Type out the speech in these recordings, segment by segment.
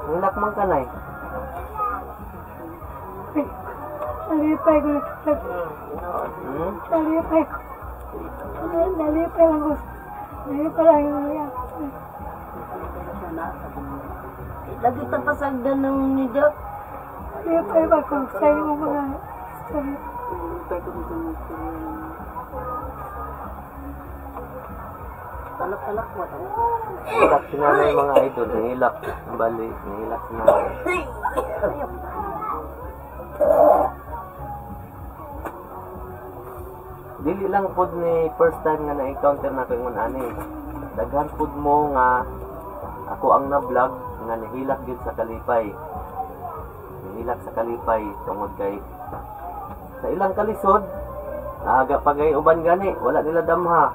Hilak man ka na eh. Nalipay ko. Nalipay ko. Nalipay lang ko. Nalipay lang yung uyak. Lagi tapasagdan ng nidyo. Nalipay ba ko sa iyo mga story. Alak-alak mo. Hilak sinanay mga idol. Nangilak. Bali. Nangilak sinanay. Dili lang pod ni first time nga na-encounter na ko yung ani. Daghan pod mo nga ako ang na-vlog nga nahilak gid sa kalipay. Nahilak sa kalipay tungod kay sa ilang kalisod aga pagay uban gani wala nila damha.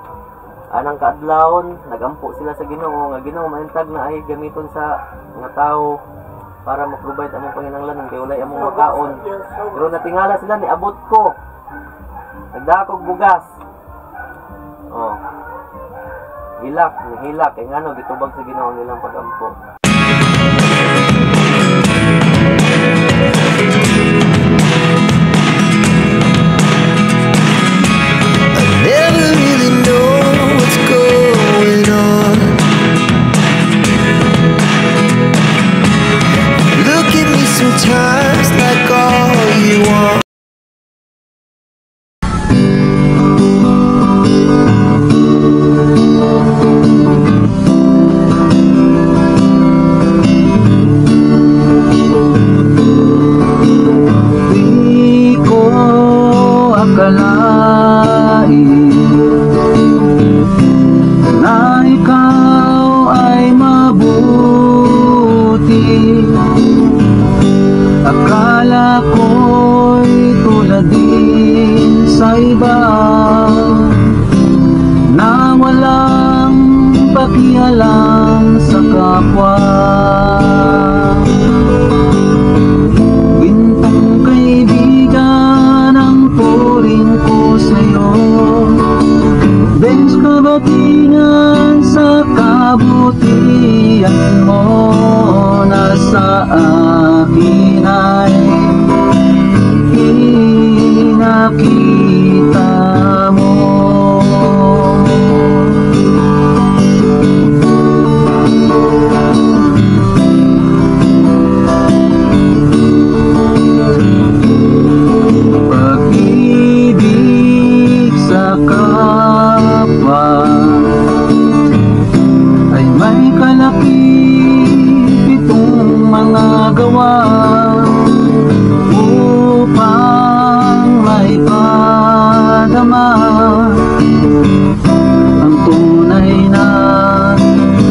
Anang kaadlawon nagampo sila sa Ginoo nga Ginoo mahintag na ay gamiton sa mga tao para ma-provide among panginahanglanon kay walay among makaon. Pero natingala sila ni abot ko. Nagdakog bugas. Oh. Hilak, nihilak kay ngano gitubag sa Ginoo nilang pagampo. Never really know what's going on. Look at me sometimes like all you want. Di ko akalain na ikaw ay mabuti. Akala ko'y tulad din sa iba na walang pakialam sa kapwa. Gintong kaibigan ang turing ko sa'yo. Bench kabatingan sa kabutihan mo. Nasa akin ay pinakita mo. Pag-ibig sa kapwa ay may kalakip-itong mga gawa upang maipadama ang tunay na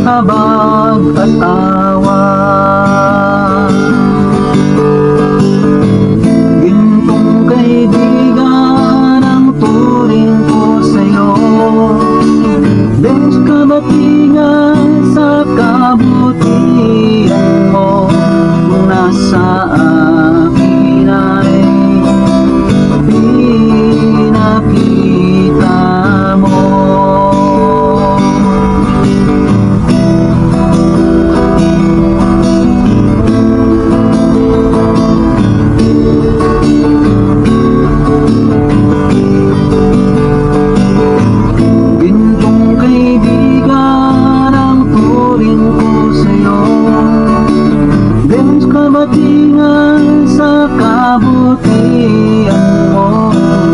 habag at awa. Gintong kaibigan ang turing ko sa'yo. Bench kabatingan sa kabutihan mo. Nasa akin ay pinakita mo. Gintong kaibigan ang turing ko sa'yo. Bench kabatingan sa kabutihan mo.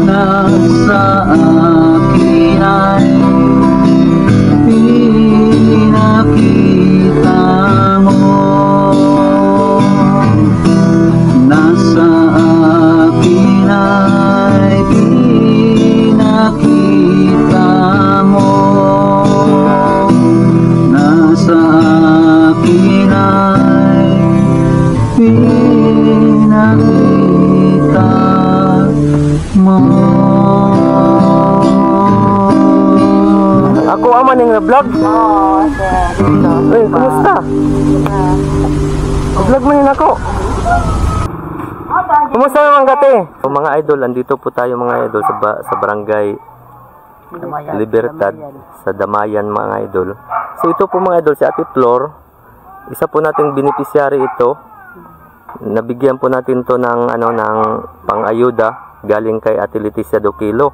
Nasa akin ay pinakita mo. Nasa akin ay pinakita mo. Nasa akin ay pinakita mo. Ako ama ning vlog. Oo, sir. Eh, kumusta? Vlog mo nin ako. Kumusta naman kate? So, mga idol, andito po tayo mga idol sa barangay Libertad sa Damayan mga idol. So ito po mga idol si Ate Flor isa po nating beneficiary ito. Nabigyan po natin to ng ng pang-ayuda galing kay Ate Leticia Dokilo.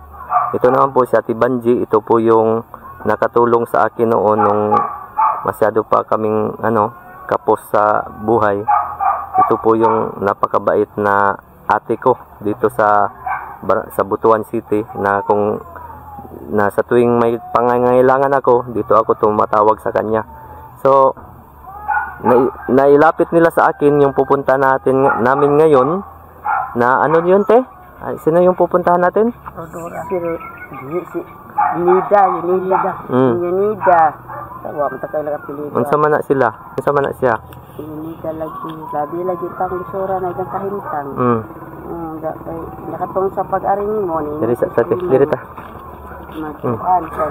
Ito naman po si Ate Banji, ito po yung nakatulong sa akin noon nung masyado pa kaming kapos sa buhay. Ito po yung napakabait na ate ko dito sa Butuan City, na kung sa tuwing may pangangailangan ako, dito ako tumatawag sa kanya. So nailapit nila sa akin yung pupunta namin ngayon na yun te? Ay, sino yung pupuntahan natin? Yunida. Yunida. Tawa mo takay lang apelido. Unsa man na sila? Unsa man na siya? Yunida lagi pang lisura na isang kahintang. Nakatong sa pag-ari mo ni. Diri ta. Magkuhan sa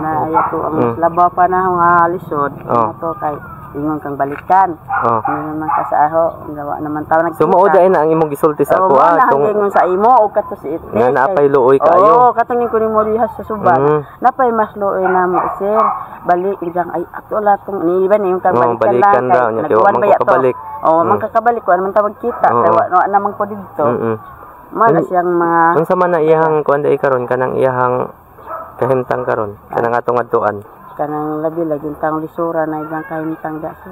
na ayato ang labaw pa na nga lisod. Ato kay ingon kang balikan. Naman ka sa aho, gawa naman taw nagkita. Sumuod ay na ang imong gisulti sa ako tong ingon sa imo o kato si ite. Nga napay luoy kayo. Katong ko ni mo dihas sa suban. Napay mas luoy na mo sir. Balik injang ay ato la tong ni iban yung kang balikan lang. Nagkuan ba yato? Man kakabalik ko naman tawag kita. Kay wa naman ko didto. Man siyang mga unsa man na iyang kuan dai karon kanang iyang kahimtang karon kanang atong adtuan. Kanang labi tang lisura na igang kahintang dasi.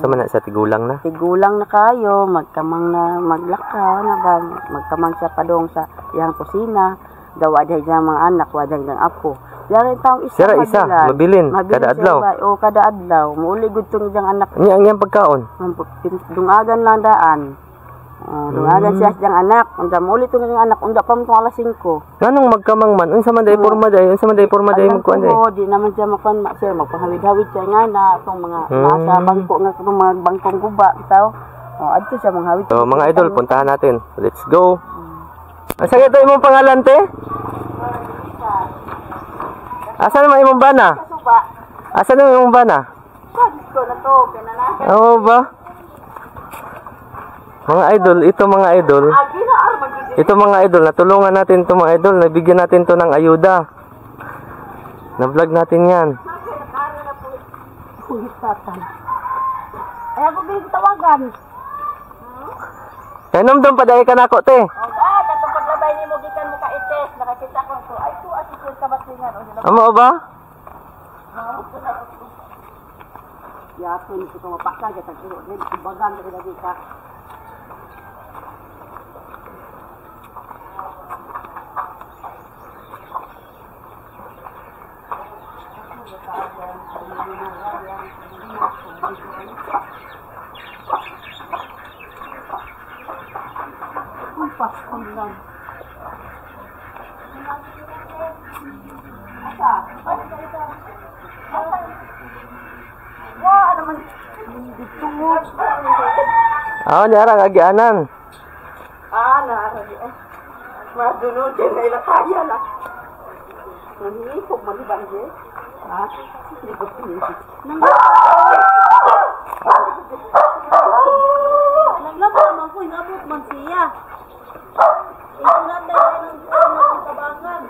Sa man sa tigulang na? Tigulang na kayo, magkamang na maglakaw na ba, magkamang sa padong sa iyang kusina, dawa day dyan mga anak, waday ng apo. Yari taong isa mabilin kada adlaw. O kada adlaw, muuli gud tong iyang anak. Ni ang iyang pagkaon? Dungagan lang daan. Dungagan siya siyang anak, unda muuli tong iyang anak, unda pa mo alas 5. Nganong magkamang man, unsa man day porma day magkuan day? Di naman siya magpahawid-hawid siya nga na itong mga nasa bangko nga itong mga bangkong guba bitaw. Adto siya manghawid. So mga idol, puntahan natin. Let's go. Asa ito imong pangalan te? Asa naman imong bana? Asa naman imong bana? Oo ba? Mga idol, ito mga idol, natulungan natin ito mga idol, nabigyan natin to ng ayuda. Na-vlog natin yan. Ay, ako bilang tawagan. Kaya namdam pa dahil ka na ako, te. Katong paglabay ni mo, gikan mo ka-ites, nakakita ko ito. Ay, ito, asisyon ka batingan. Amo ba? Yato, nito ko mapaksa, gatag ito. Bagan, lagi ka. Ni arang agianan. Nara di madunod din na ilakaya na. Nanghihipog maliban di. Naglaba naman po, inabot man siya. Inunad na yun ang tabangan.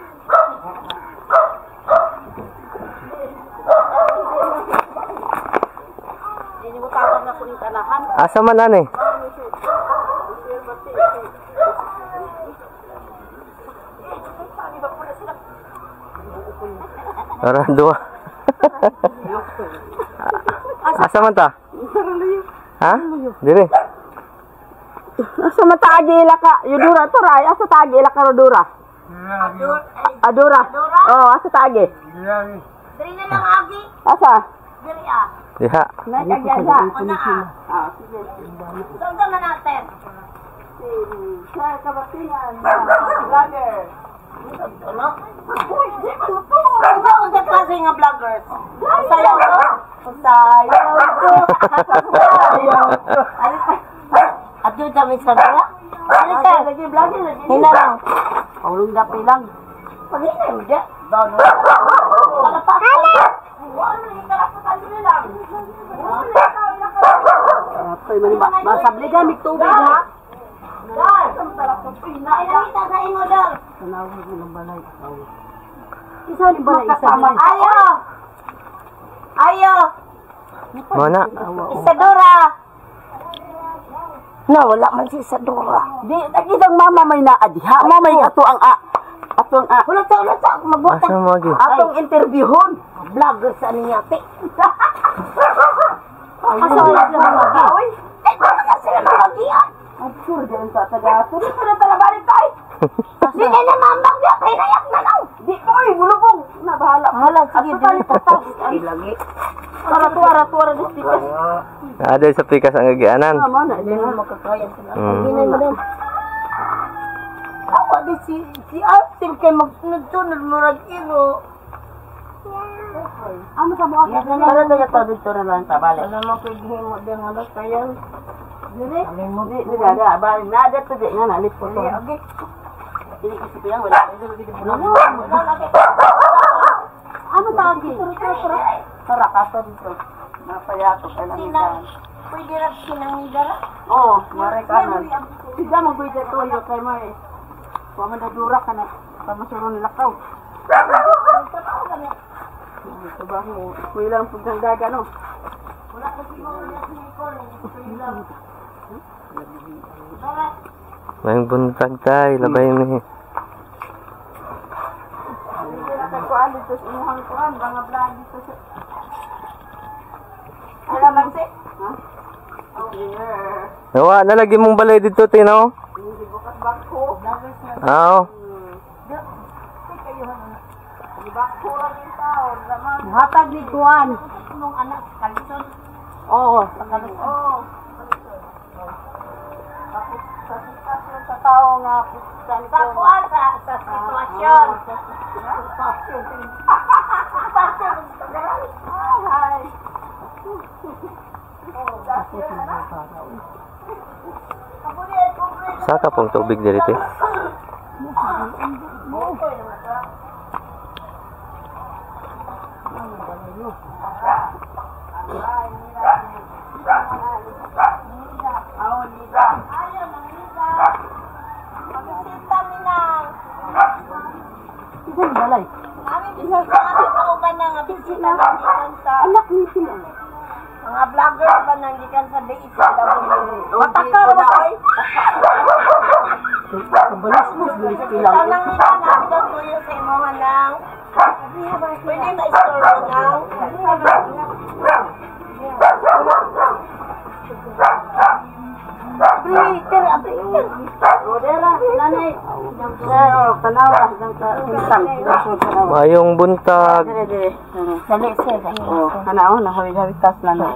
Hindi mo tatag na po yung tanahan. Asa man ani? Ara dua. Asa man ta? Ha? Dire. Asa man taagila ka? Yudura to ray, asa taagila ka Rodura? Adura. Oh, asa taagi? Dali na lang agi. Asa? Dali Diha. Nagagaya. Sige. Saan na natin? Sa kabatingan. Vlogger. Ano? Ano ang klase nga vloggers? Ang sayaw ko? Ang sayaw ko. At yun kami sa dala? Halika. Hina lang. Paulong dapi lang. Pag-hina mo dyan. Dono. Kalapas. Wala yung kalapasan nila lang. Masabli ka, may tubig ha? Dal. Nainamita sa imo, Dal. Tanawag mo ng balay. Isa ni balay, isa ni. Ayo! Ayo! Mana? Isadora! Na, wala man si Isadora. Di, nakitang mama may naadiha. Mama may ato ang Wala ta, magbuta. Asa mo lagi? atong interviewon. Vlogger sa ninyate. Asa wala sila mga Uy, ay, wala ka sila nakagiyan. Absurd yan sa taga. Tuloy ko na talabalik tayo. Di na namambang niya, kinayak na lang. Di ko eh, bulubong. Nabahala. Hala, sige, dili tatas. Ay, lagi. Ara-tuara di stikas. Ada sa pikas ang gagianan. Tama na. Hindi mo makakaya sila. Mm. Ginay mo din. Ako di si Artil kay magsunod-sunod mo rag-iro. Ano sa mga? Para taga dito na lang sa balik. Alam mo, pwede mo din nga kayan. Dili? Di ada. Balik na ada to di nga nalit po to. Okay. Dili kasi ko yan. Wala. Ano tawag dito? Sarakato dito. Napayato. Kailangan. Pwede rin sinangidara? Oo, mare kanan. Siya mag-pwede to yung kay mo eh. Huwag mo nadura ka na. Pamasurong lakaw. Ito ba mo? Kuya lang po ng daga, no? May buntag tay, labay ni. Hindi na kakuan dito sa inyong kuan. Mga vlog dito sa... Alam mo si? Ha? Oh, yeah. Nawa, nalagi mong balay dito, Tino. Hindi bukas bako. Vloggers na. Oo. Hatag ni Kuan. Nung anak, kalison. Oo. Oo. Sa tao nga. Sa kuwan, sa sitwasyon. Ay. Saka pong tubig dito. Isa ni balay. Anak ni sila. Mga vlogger ba nandiyan sa DSWD? Matakar ba kay? Kabalas mo bilis kilang. Tanang nila nandiyan tuyo sa imongan ng pwede ma-store mo ng Twitter, Twitter. Rodera, nanay. Sir, tanawa. Hintang. Mayong buntag. Dali, sir. Oh, kana oh, nahawid-hawid tas nanay.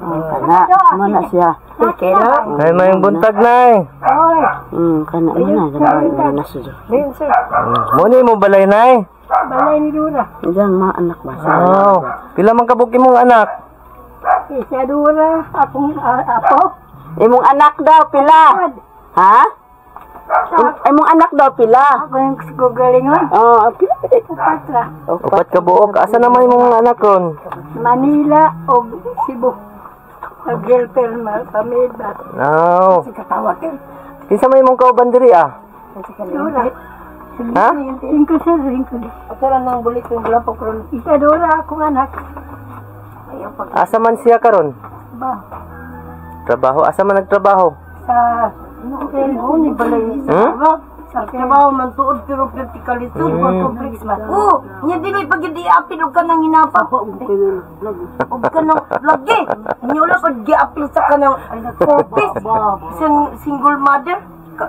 Oh, kana. Mana siya. Okay, no? Ay, mayong buntag nay. Oy, Kana na na siya. din, sir. Muni mo balay nay. Balay ni Dura. Diyan ma anak ba? Oo. Pila man kabuki mong anak? Isa Dura. Akong apo. Imong anak daw pila. Ha? Imong anak daw pila. Ako yung gugalingon. Oh, pila. Patra. Upat ka buok. Asa naman imong anak ron? Manila o Cebu. Nag-gelper na kami ba? Oo. Si katawakin. Kinsa may imong kauban diri ah? Dura. Ha? Ringko sir, ringko. Atara nang bulik yung bulapok ron. Isa Dura, akong anak. Ayaw pag Asa man siya karon? ba? Trabaho. Asa man nagtrabaho? Sa ni balay ni sa trabaho man tuod pero vertical ito complex man. Oh, nya dili pag di apil og kanang hinapa. Og kanang lagi. Nya wala pag gi-apil sa kanang office. Single mother.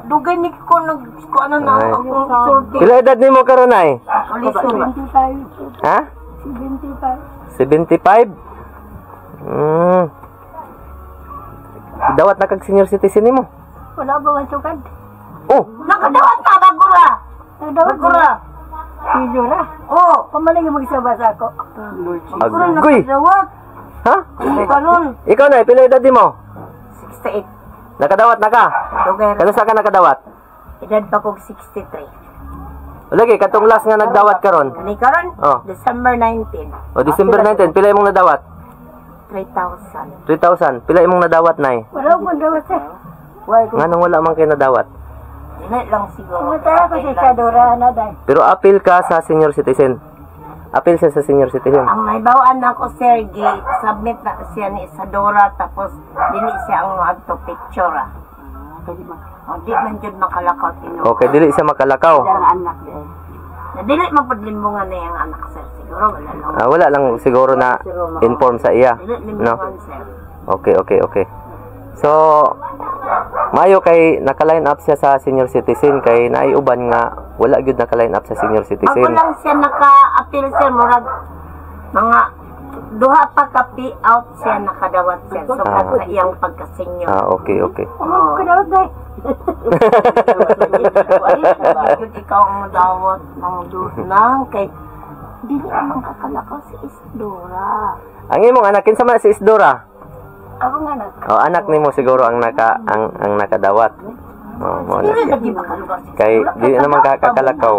Dugay ni ko nag ko ano na Ay. akong isulti. Pila edad nimo karon ay? Lisod. Ha? 75? Dawat na kag senior citizen nimo. Wala ba ang sukad? Oh, Nakadawat ka bagura. Nakadawat bagura. Si Dura. Oh, pamaling mo isa basa ko. agoy. Nakadawat. Ha? Karon Ikaw na, pila edad nimo? 68. Nakadawat na ka? Dugay. Kano sa ka nakadawat? Edad pa ko 63. Lagi, katong last nga nagdawat karon. Ani karon? Oh. December 19. O December 19, pila imong nadawat? 3,000. 3,000. Pila imong nadawat nay? Wala ko dawat eh. Why ko? Nganong wala man kay nadawat? Dili lang siguro. Matara ko si Sadora na dai. Pero apil ka sa senior citizen. apil siya sa senior citizen. Ang may bawaan na ko, sir, submit na siya ni Isadora, tapos dili siya ang magto picture, ah. Pwede ba? O, di man dyan makalakaw, tino. Okay, dili siya makalakaw. Ang anak din. Na dili mapadlimbungan na yung anak, sir. Siguro, wala lang. Wala lang siguro na inform sa iya. Dili No? limbungan, sir. Okay. So, mayo kay naka-line up siya sa senior citizen kay naiuban nga wala gyud naka-line up sa senior Ako citizen. lang siya naka-appeal, sir, murag mga duha pa ka out siya nakadawat siya. So, sa iyang pagka-senior. Okay. Oo. Kadawat, day. Yun, ikaw ang madawat ng nang kay dili naman kakalakaw si Isadora. Ang imong anak kinsa man si Isadora? Ako nga na. Anak nimo siguro ang nakadawat. Mo na Dili siya. lagi makalugar si Kay di naman kakalakaw.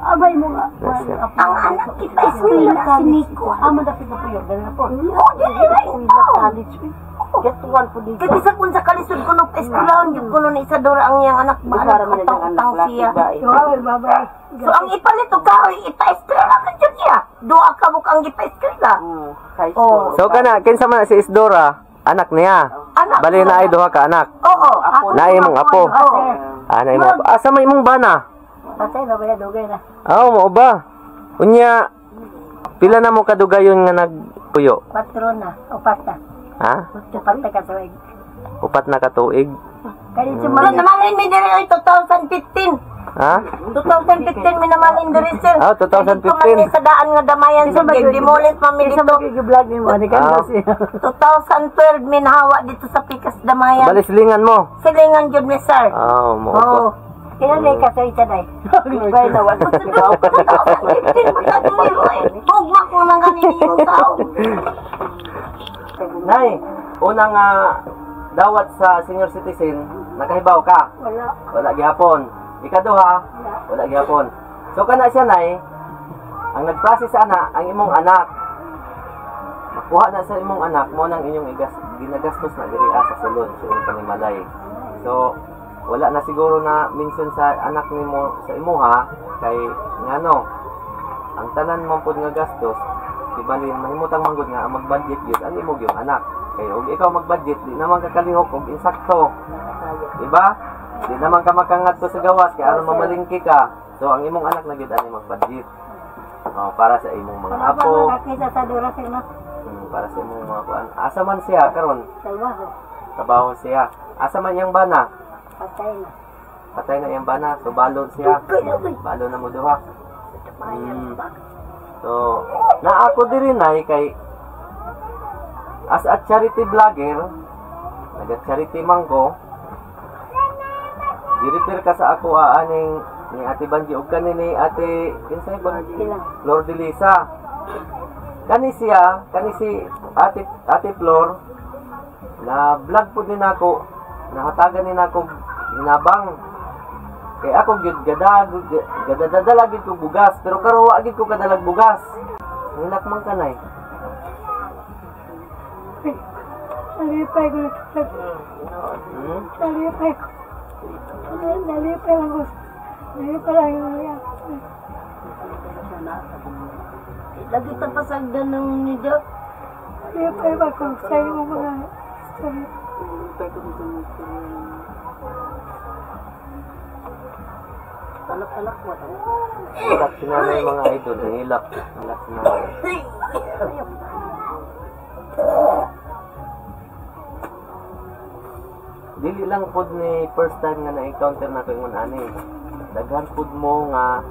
Abay mo nga. Na siya. Ang anak kita eskwela si Nico. Amo dapit na po yun. Dali na po. Oo, dili na ikaw. Get one po dito. Kaya bisa kung sa kalisod ko nung eskwelahan yung kuno ni Isadora ang iyang anak. Para man ang anak siya. laki. So ang ipalit o kahoy, ipa-eskwela ka dyan niya. Doa ka mo kang ipa-eskwela. High Oo. So kana kinsa man si Isadora? Anak niya. Anak Bali na ay duha ka anak. Oo. Na imong apo. Oo. Na imong apo. Asa may imong bana? Patay na ba yan? Dugay na. Mao ba? Unya pila na mo kadugayon nga nagpuyo? 4 na. O 4 na. Ha? 4 ka sa wig. 4 na ka tuig. Kaya sumalin naman may diri ay 2015. Ha? 2015 minamalin diri sir. 2015. Kuman sa daan nga damayan sa Gimulit mami dito. vlog ni mo. 2012 minhawa dito sa Pikas Damayan. Balislingan mo. Silingan jud mi sir. Mo Oo. ba? Kaya may kasay sa day. Bay na wala. 2015 Pugma ko nang ganin yung tao. Nay, unang dawat sa senior citizen, nakahibaw ka? Wala. Wala gihapon. Ikaduha, wala gihapon. So kana siya nay, ang nag-process ana ang imong anak. Makuha na sa imong anak mo nang inyong ginagastos na diri sa sulod sa inyong panimalay. So wala na siguro na mention sa anak nimo sa imuha kay ngano ang tanan mo pud nga gastos di bali mahimutang manggod nga ang mag-budget gyud ang imo gyud anak. Kay og ikaw mag-budget di naman ka kalihok og insakto. Diba? Di naman ka makangadto sa gawas kay aron mamalingki ka. So ang imong anak na gyud ani mag-budget. Para sa imong mga apo, Sa dura sir na. para sa imong mga kuan. Asa man siya karon? Trabaho. Trabaho siya. Asa man iyang bana? Patay na. Patay na iyang bana. So balon siya. Balo na mo duha. So na ako diri nay kay as a charity vlogger, naga-charity man ko. Di-refer ka sa ako aning ni Ate Banji ug kani ni Ate kinsay ba? Flor de Lisa. Kani siya, kani si Ate Flor na vlog pud din ako, nahatagan din ako ginabang. Kay ako gyud gadadala gid ko bugas, pero karon wa gid ko kadalag bugas. Hinak man kanay. Nalipay ko. Nalipay ko. Nalipay lang ko. Nalipay lang yung lagi ka pasagdan ng nida. Nalipay ba ko sa iyo mga story. Alak-alak mo. Hilak sinanay mga idol, hilak. Hilak sinanay. Dili lang pod ni first time nga na-encounter na ko ingon ani. Daghan pod mo nga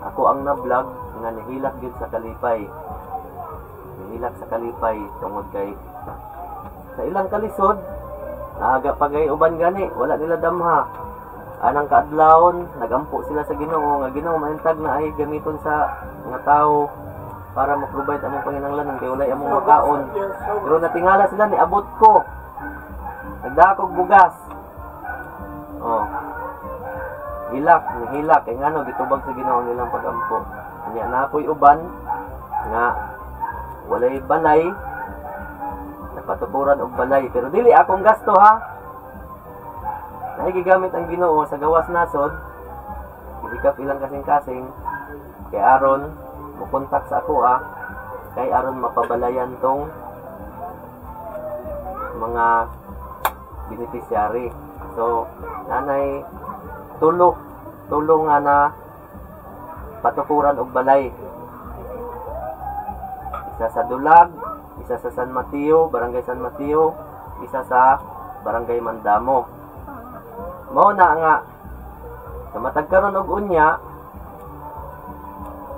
ako ang na-vlog nga nihilak gyud sa kalipay. Nihilak sa kalipay tungod kay sa ilang kalisod aga pagay uban gani wala nila damha. Anang kaadlawon nagampo sila sa Ginoo nga Ginoo mahintag na ay gamiton sa mga tao para ma-provide among panginahanglanon kay walay among makaon. Pero natingala sila ni abot ko. Nagdakog bugas. Hilak, nihilak kay ngano gitubag sa Ginoo nilang pagampo. Nya napoy uban nga walay balay. Napatukuran og balay pero dili akong gasto ha. Nahigigamit ang Ginoo sa gawas nasod. Hindi ka pilang kasing-kasing. kay aron mukontak sa ako kay aron mapabalayan tong mga beneficiary. So nanay tulong nga na patukuran og balay. Isa sa Dulag, isa sa San Mateo, Barangay San Mateo, isa sa Barangay Mandamo. Mao na nga kamatag karon og unya,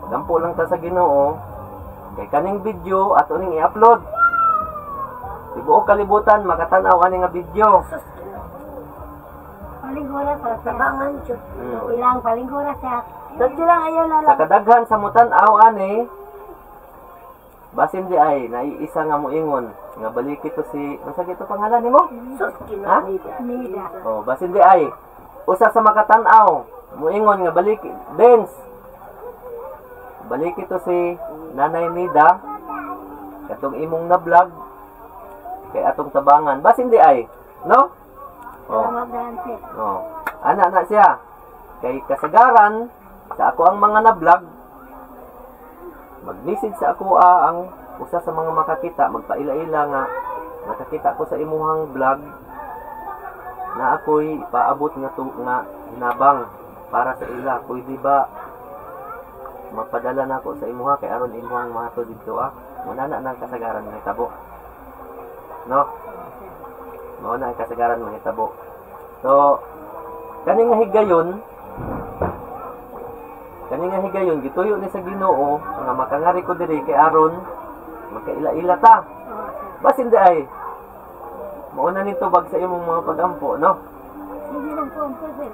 gampo lang ta sa Ginoo kay kaning video ato ning i-upload. Tibuok kalibutan makatan-aw ani nga video. Palingura sa tabangan jud. Ilang palingura sa. Dito lang ayo na Sa kadaghan sa mutan-aw ani basin di ay naiisa nga moingon nga baliki to si unsa gito pangalan nimo? Ha? Nida. Oh, basin di ay usa sa makatan-aw moingon nga baliki Benz. Baliki to si Nanay Nida katong imong na vlog kay atong tabangan. Basin di ay, no? Oh. Oh. Ana na siya. Kay kasagaran sa ako ang mga na-vlog mag-message sa ako ang usa sa mga makakita magpaila-ila nga nakakita ko sa imuhang vlog na ako'y paabot nga hinabang para sa ila. Pwede ba magpadala na ako sa imuha kay aron imuhang mahato dito muna na ng kasagaran ng tabo, no? Muna ang kasagaran ng tabo. So kaning higayon gituyo ni sa Ginoo nga makangari ko diri kay aron magkaila-ila ta. Basin di ay mauna nito bag sa imong mga pagampo, no? Sige lang po ang pwede.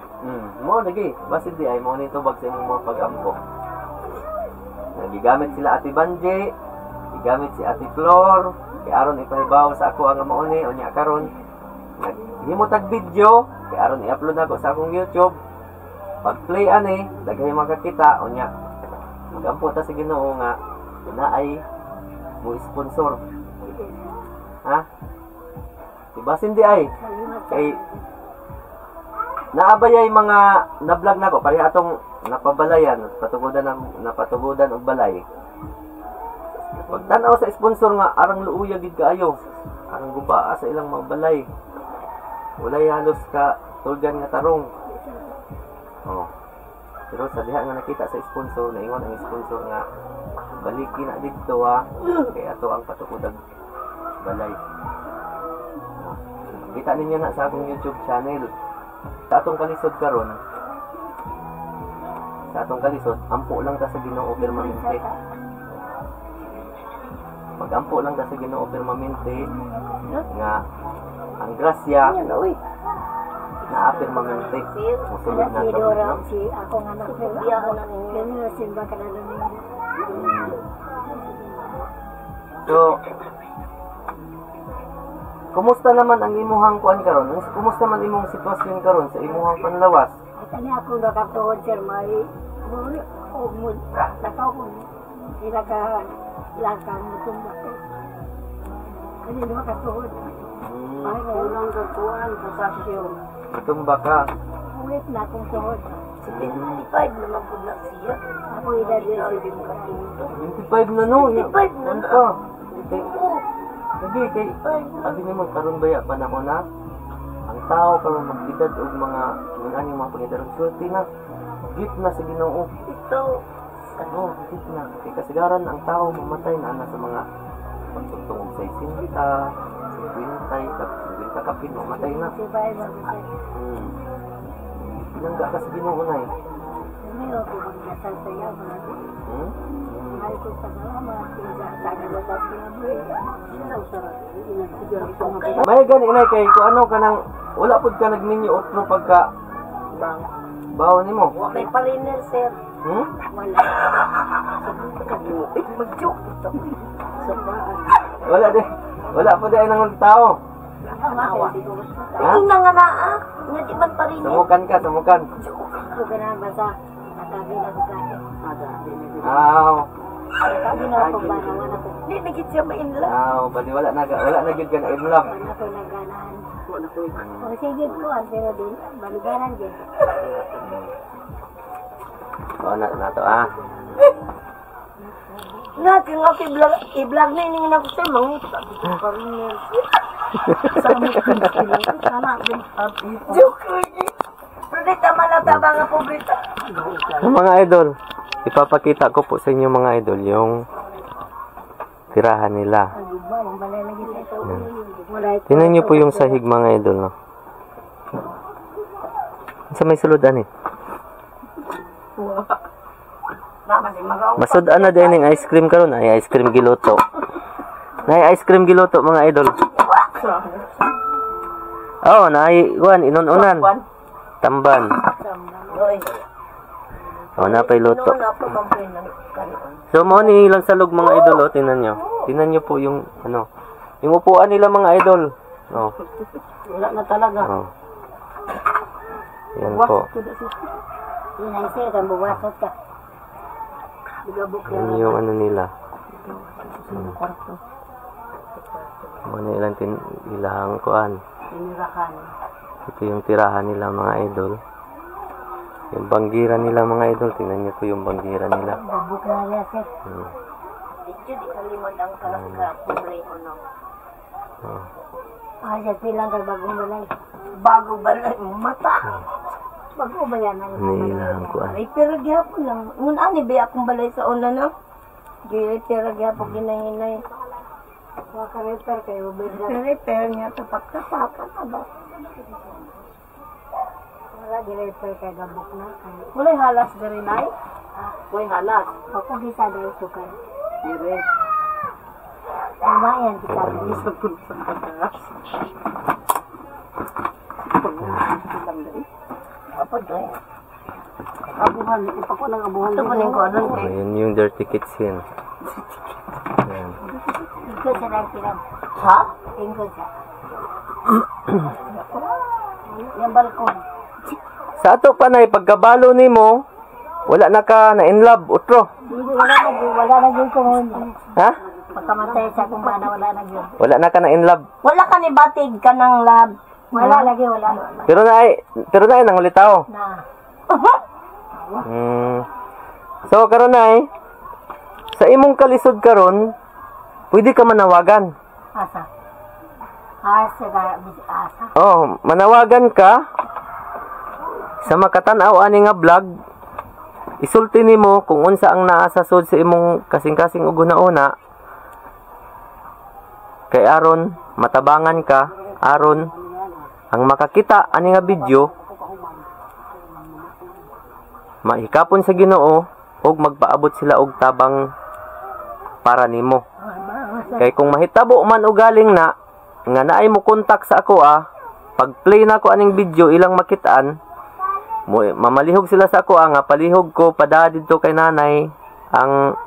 Mo lagi basin di ay mauna nito bag sa imong mga pagampo. Nagigamit sila Ate Banje, gigamit si Ate Flor, kay aron ipahibaw sa ako ang mauni unya karon naghimutag video kay aron i-upload ako sa akong YouTube. Pag-play ani, daghay makakita unya. Magampo ta sa Ginoo nga naay mo sponsor. Ha? Dibasin di ay kay naabayay mga na-vlog nako pareha atong napabalayan, napatugodan og balay. Pag tan-aw sa sponsor nga arang luuya gid kaayo, arang guba sa ilang mga balay. Walay halos ka tulgan nga tarong. Oh. Pero sa diha nga nakita sa sponsor, naingon ang sponsor nga baliki na didto kay ato ang patukodag balay. Kita ninyo na sa akong YouTube channel. Sa atong kalisod karon, ampo lang ta sa Ginoo permanente. Pag-ampo lang ta sa Ginoo permanente nga ang grasya na permanente. Musulod na ito. Si ako nga nagbiya ko na ninyo. Yan yung simba ka na ninyo. So, kumusta naman ang imuhang kuan karon? Kumusta man imong sitwasyon karon sa imuhang panlawas? At ani ako nakatuhod sir may umud. Nakaw ko. Sila ka lakang mutumbak. Kani duha ka tuhod. Ay ulang ka kuan sa sasyon. Mutumbak ka. Ulit na akong tuhod. 75 naman po na siya. Ako edad din. 25 na no. 25 na ka. Sige, kay abi nimo karon baya panahon na ang tao karon magedad og mga pangidarong sulti na gift na sa Ginoo. Ito. Gift na. Kay kasagaran ang tao mamatay na sa mga pagtungtong sa 60, 50 kapin mamatay na. Pinangga ka sa Ginoo na eh. May ako magdasal sa iyo. Ay ko sa salamat. May gani inay kay kung ano ka nang wala pud ka nagminyo otro pagka bawo nimo. May paliner sir. Wala. Mag-joke ito. Wala po dahil ng tao. Ay nga na nga di man paliner. Sumukan. Ako ganang basa. Natabi na bugay. Natabi na ako ba naman ako. Hindi nagit siya ma-inlove. Bali wala na gyud ka na inlove. Wala ko naganahan. O sige ko, pero din, baligaran din. O na to ah. Natin nga i-vlog na ini na ko sir mangita. Joke lagi. Pero tama na tama nga pobreta. Mga idol, ipapakita ko po sa inyo mga idol yung tirahan nila. Tingnan niyo po yung sahig mga idol, no? Sa may suludan eh. Masud na din yung ice cream karon, ay ice cream giluto. Nay ice cream giluto mga idol. Oh, nay kuan inununan. Tamban. Oh, napay luto. So mo ni ilang salog mga idol, oh, tingnan niyo. Tingnan niyo po yung ano, yung upuan nila mga idol. Oh. Wala na talaga. Oh. Yan po. Yan ay sir, kan buwasot ka. Yan yung ano nila. Ano ilang ilang kuan. Ito yung tirahan nila mga idol. Yung banggira nila mga idol. Tingnan niyo po yung banggira nila. Babuk na niya sir. Dito di kalimod ang pobre ko no. Ay, silang kay bagong balay. Bago balay mata. Bago ba yan ang nilang kuan. ay pero gyapon lang. Ngun ani ba akong balay sa una na? Gili pero gyapon ginahinay. Wa ka repair kayo ba? Repair niya tapak-tapak ba? Wala gi-repair kay gabok na. Wala halas diri nay. Wala halas. Ako bisa diri sukan. Dire. Lumayan kita bisa pun sa atas. Apa doy? Abuhan, ipa ko ng abuhan. Ito po ko ano? Ayun yung dirty kitchen. Yan. Ito sa nagpinag. Ha? Tingko siya. Yung balkon. Sa ato pa na pagkabalo nimo, wala na ka na in love utro. Wala na yun kung Ha? pagkamatay sa kung bana wala na yun. Wala na ka na in love. Wala ka ni batig ka ng lab. Wala lagi, wala. Pero na ay nang ulitaw. Na. So karon ay sa imong kalisod karon, pwede ka manawagan. Asa? Asa ka, asa? Oh, manawagan ka sa makatan-aw ani nga vlog. Isulti nimo kung unsa ang naa sa sud sa imong kasing-kasing ug una-una. Kay aron matabangan ka, aron ang makakita ani nga video mahikapon sa Ginoo ug magpaabot sila og tabang para nimo. Kay kung mahitabo man og galing na nga naay mo kontak sa ako pag play na ko aning video ilang makitaan, mamalihog sila sa ako nga palihog ko pada didto kay nanay ang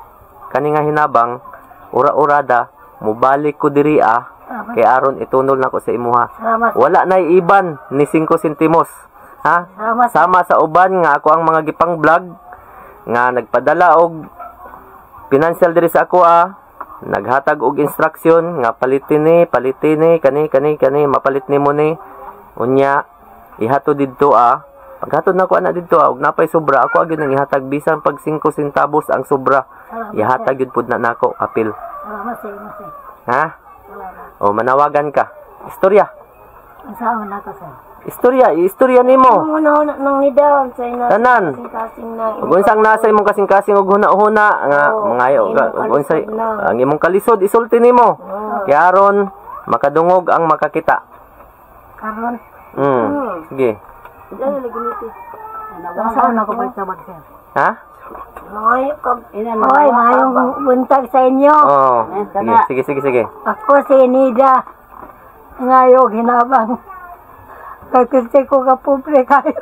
kani nga hinabang ura-urada mubalik ko diri kay aron itunol na ko sa imuha. Wala nay iban ni 5 sentimos. Ha? Sama sa uban nga ako ang mga gipang vlog nga nagpadala og financial diri sa ako naghatag og instruction nga palitin ni kani mapalit nimo ni unya ihatod didto paghatod nako ana didto og napay sobra ako gyud nang ihatag bisan pag 5 centavos ang sobra ihatag gyud pud na nako apil. Ha? O manawagan ka. Istorya. Saan na ka sir? Istorya nimo. Nang nidaw sa ina. Tanan. Kasing na. Ug unsang nasa imong kasing-kasing og huna-huna nga mangayo ug unsay ang imong kalisod isulti nimo. Kay aron makadungog ang makakita. Karon. Sige. Saan na ko pagsabag sir? Ha? Hoy, mayong buntag sa inyo. Oh. Sige. Ako si Nida. Ngayon, hinabang. Kapirte ko ka pobre kayo.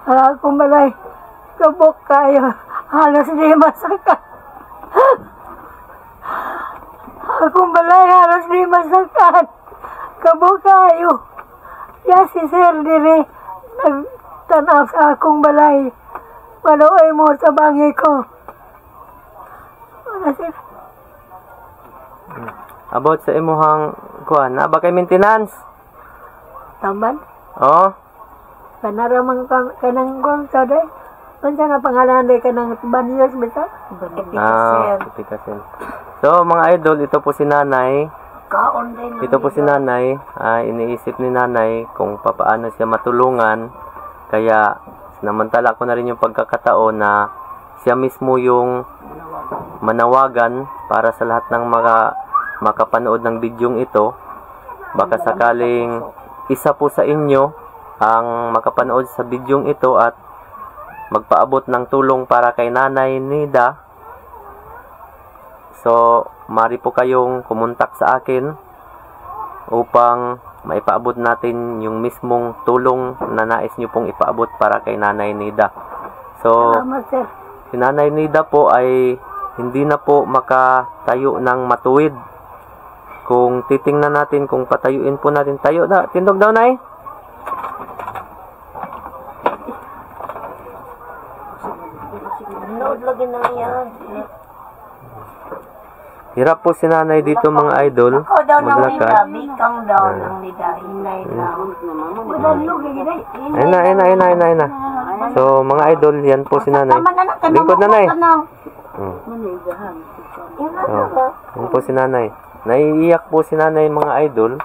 Akong balay. Kabok kayo. Halos di masakat. Akong balay halos di masakat. Kabok kayo. Ya si Sir dire. Nagtanaw sa akong balay. Maluoy mo sa bangi ko. Wala sir. About sa imuhang kuan, na ba kay maintenance? Tamban? Oh. Kanaramang kanang gong sa day. Unsa nga pangalan ka ng Banyos bitaw? Epikasen. So, mga idol, ito po si nanay. Kaon din. Ito po si nanay. Iniisip ni nanay kung papaano siya matulungan. Kaya, sinamantala ko na rin yung pagkakataon na siya mismo yung manawagan para sa lahat ng mga makapanood ng bidyong ito. Baka sakaling isa po sa inyo ang makapanood sa bidyong ito at magpaabot ng tulong para kay Nanay Nida. So, mari po kayong kumontak sa akin upang maipaabot natin yung mismong tulong na nais nyo pong ipaabot para kay Nanay Nida. So, si Nanay Nida po ay hindi na po makatayo ng matuwid. Kung titingnan natin, kung patayuin po natin, tayo na, tindog daw, Nay. Hirap po si nanay dito, mga idol. Maglakad. Ayun na. So, mga idol, yan po si nanay. Lingkod, nanay. Yan po si nanay. Naiiyak po si nanay, mga idol.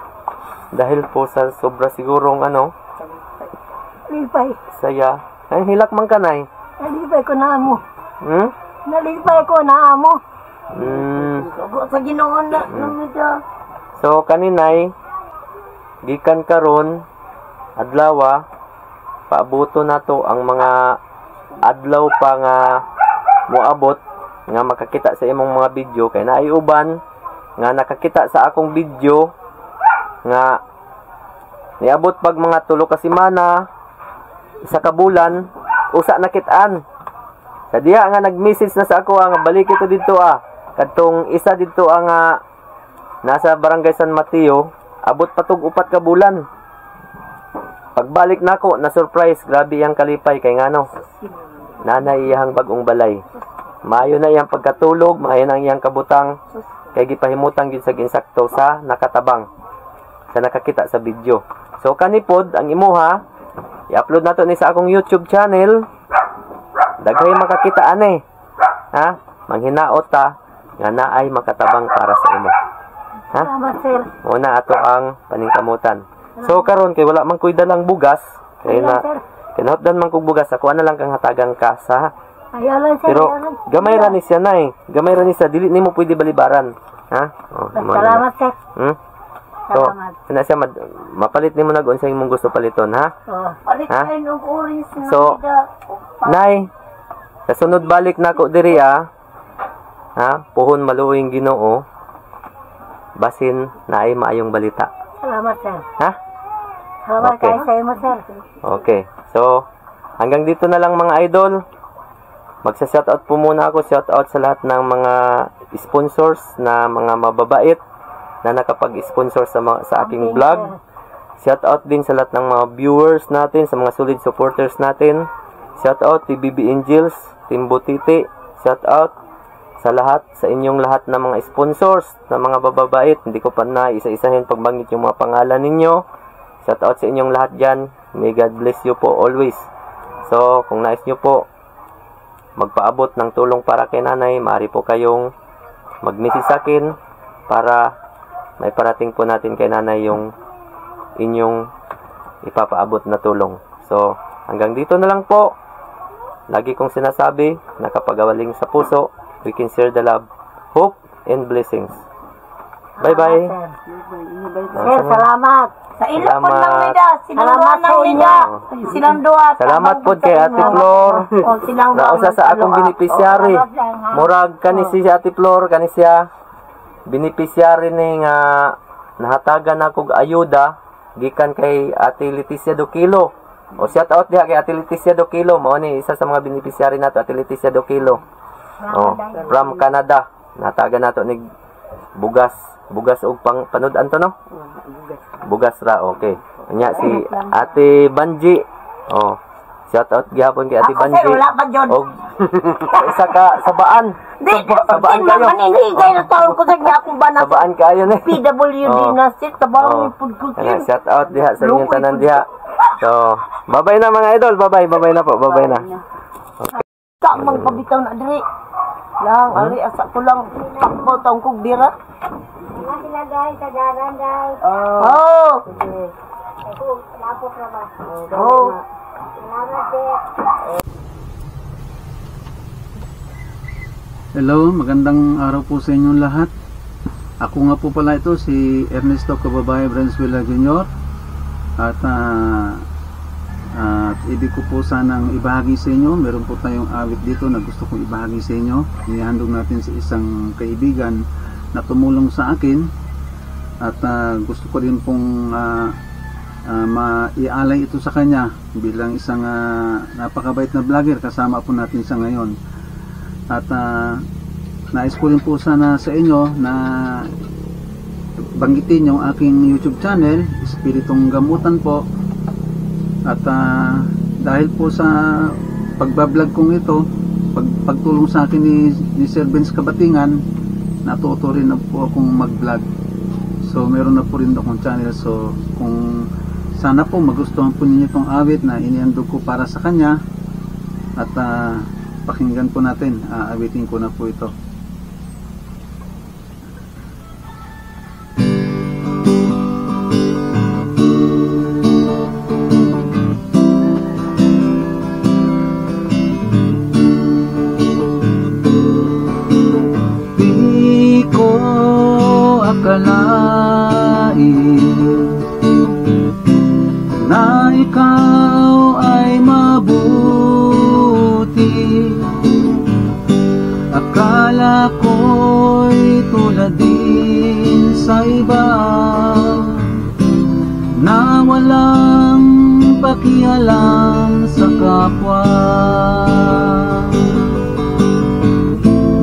Dahil po sa sobra sigurong saya. Ay, hilak man ka, nay. Nalipay ko na amo. Nalipay ko na amo. Sa Ginoon na So, kaninay, gikan karon adlaw, paabuto na to ang mga adlaw pa nga moabot nga makakita sa imong mga video. Kay naay uban nga nakakita sa akong video nga niabot pag mga 3 ka semana, 1 ka bulan, usa nakitaan. Sa diha nga nag-message na sa ako nga balik ito dito kadtong isa dito nasa Barangay San Mateo, abot patog 4 ka bulan. Pagbalik nako na surprise, grabe yang kalipay kay ngano. Nanay iyang bagong balay. Maayo na iyang pagkatulog, maayo na iyang kabutang kay gipahimutang gid sa ginsakto sa nakatabang. Sa nakakita sa video. So kanipod ang imuha, i-upload nato ni sa akong YouTube channel. Daghay makakita ani. Manghinaot nga naay makatabang para sa imo. Una ato ang paningkamutan. So karon kay wala man koy dalang bugas, kay na kinahutdan man kog bugas, ako na lang kang hatagan ka sa. Pero gamay ra ni siya, nay. Gamay ra ni siya, dili nimo pwede balibaran. Salamat, sir. So, sina siya mapalit nimo nag unsay imong gusto paliton, ha? Palit kayo ng orange na So, nay, sa sunod balik nako diri puhon maluoy Ginoo. Basin na ay maayong balita. Salamat, sir. Okay. Salamat kayo sa imo, sir. Okay. So, hanggang dito na lang, mga idol. Magsa-shoutout po muna ako. Shoutout sa lahat ng mga sponsors na mga mababait na nakapag-sponsor sa aking vlog. Shoutout din sa lahat ng mga viewers natin, sa mga solid supporters natin. Shoutout TBB Angels, Team Butiti. Shoutout sa lahat, sa inyong lahat ng mga sponsors, na mga bababait. Hindi ko pa na isa-isahin pagbanggit yung mga pangalan ninyo. Shoutout sa inyong lahat dyan. May God bless you po always. So, kung nais nyo po magpaabot ng tulong para kay nanay, maaari po kayong mag-message sa akin para may parating po natin kay nanay yung inyong ipapaabot na tulong. So, hanggang dito na lang po. Lagi kong sinasabi na kapag gawaling sa puso, we can share the love, hope, and blessings. Bye-bye. Sir, salamat. Sa ilok po lang nila. Salamat sa inyo. Silang duwa. Salamat po kay Ate Flor. Nausa sa akong beneficiary. Murag kani si Ate Flor, kani siya beneficiary ni nga nahatagan akong ayuda gikan kay Ate Leticia Dokilo. O shout out diha kay Ate Leticia Dokilo, mao ni isa sa mga beneficiary nato, Ate Leticia Dokilo. From Canada. Nahatagan nato ni bugas og panudan to, no? Bugas ra, okay. Nya si Ate Banji. Shout out gyapon kay Ate Banji. Og isa ka sabaan. Sabaan kayo. Maninigay na taon ko sa akong banat. Sabaan kayo ni. PWD na sit tabang pud ko. Shout out diha sa inyong tanan diha. So, bye-bye na, mga idol. Bye-bye na po. Bye-bye na. Kamang pabitaw na diri. Lang, ali asa ko lang takbo taong kog dira. Mga sila guys, sadaran guys. Oh. Ako, lapot na ba? Oh. Salamat eh. Hello, magandang araw po sa inyong lahat. Ako nga po pala ito, si Ernesto Cababay Branswela Jr. At ibig ko po sanang ibahagi sa inyo. Meron po tayong awit dito na gusto kong ibahagi sa inyo. Inihandog natin sa isang kaibigan na tumulong sa akin. At gusto ko din pong maialay ito sa kanya bilang isang napakabait na vlogger. Kasama po natin sa ngayon. At nais ko rin po sana sa inyo na banggitin yung aking YouTube channel, Espiritong Gamutan po. At dahil po sa pagbablog kong ito, pagtulong sa akin ni Sir Benz Kabatingan, natuto rin na po akong mag-vlog. So meron na po rin akong channel. So kung sana po magustuhan po ninyo itong awit na inihandog ko para sa kanya, at pakinggan po natin. Awitin ko na po ito. Di ko akalain na ikaw ay mabuti. Akala ko'y tulad din sa iba na walang pakialam sa kapwa.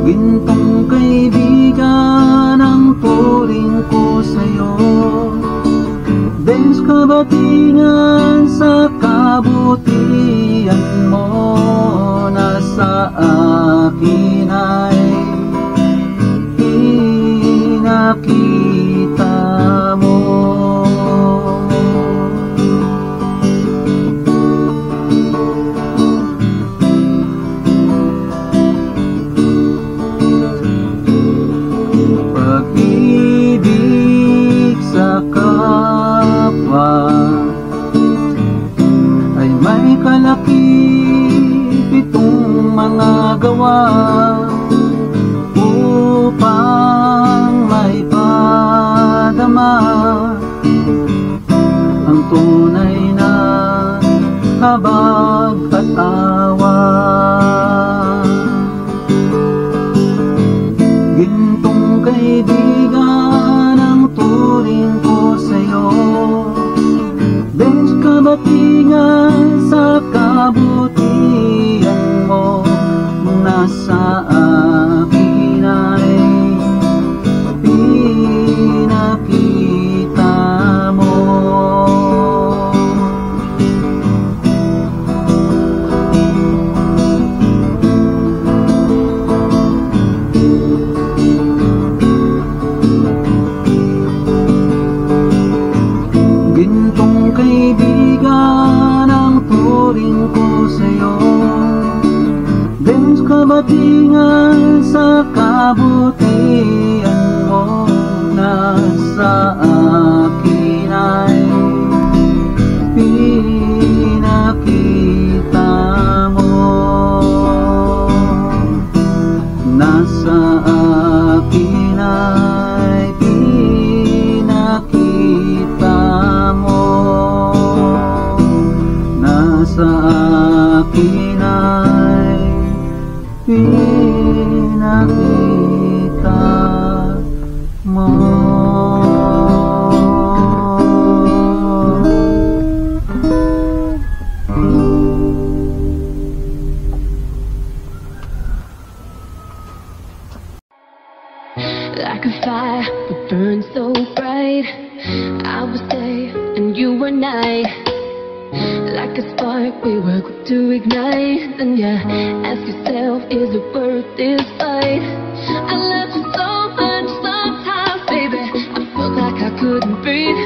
Gintong kaibigan ang turing ko sa'yo, Benz Kabatingan, sa kabutihan mo na sa akin ay pinakita mo. Pag-ibig sa kapwa ay may kalakip-pitong mga gawa upang maipadama ang tunay na habag at awa. Gintong kaibigan ang turing ko sa'yo, Benz Kabatingan, sa kabutihan mo na sa akin ay pinakita mo. Gintong kaibigan ang turing ko sa'yo, Benz Kabatingan, sa kabutihan mo na sa akin ay pinakita mo. Nasa akin ay pinakita mo. Nasa akin ay pinakita mo. Like a fire that burns so bright, I was day and you were night. Like a spark we were quick to ignite. And yeah, ask yourself, is it worth this fight? I loved you so much sometimes, baby, I felt like I couldn't breathe.